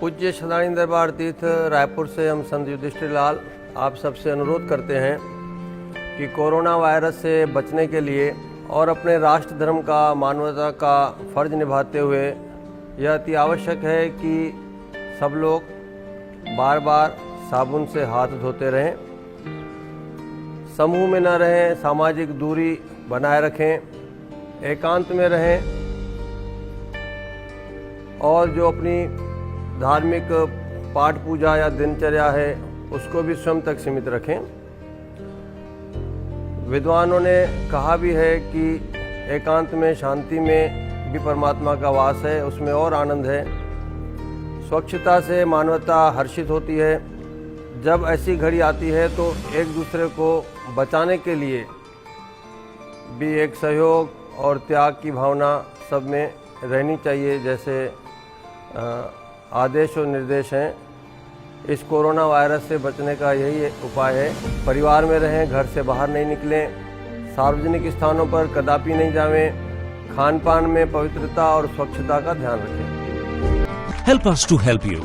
पूज्य सदानंद दरबार तीर्थ रायपुर से हम संत युधिष्ठिर लाल आप सबसे अनुरोध करते हैं कि कोरोना वायरस से बचने के लिए और अपने राष्ट्र धर्म का मानवता का फर्ज निभाते हुए यह अति आवश्यक है कि सब लोग बार बार साबुन से हाथ धोते रहें, समूह में न रहें, सामाजिक दूरी बनाए रखें, एकांत में रहें और जो अपनी धार्मिक पाठ पूजा या दिनचर्या है उसको भी स्वयं तक सीमित रखें। विद्वानों ने कहा भी है कि एकांत में, शांति में भी परमात्मा का वास है, उसमें और आनंद है। स्वच्छता से मानवता हर्षित होती है। जब ऐसी घड़ी आती है तो एक दूसरे को बचाने के लिए भी एक सहयोग और त्याग की भावना सब में रहनी चाहिए। जैसे आदेश और निर्देश हैं, इस कोरोना वायरस से बचने का यही उपाय है। परिवार में रहें, घर से बाहर नहीं निकलें, सार्वजनिक स्थानों पर कदापि नहीं जावें, खान पान में पवित्रता और स्वच्छता का ध्यान रखें। Help us to help you.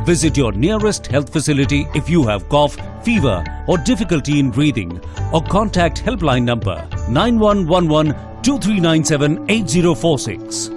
Visit your nearest health facility if you have cough, fever or difficulty in breathing, or contact helpline number 9111 2397 8046.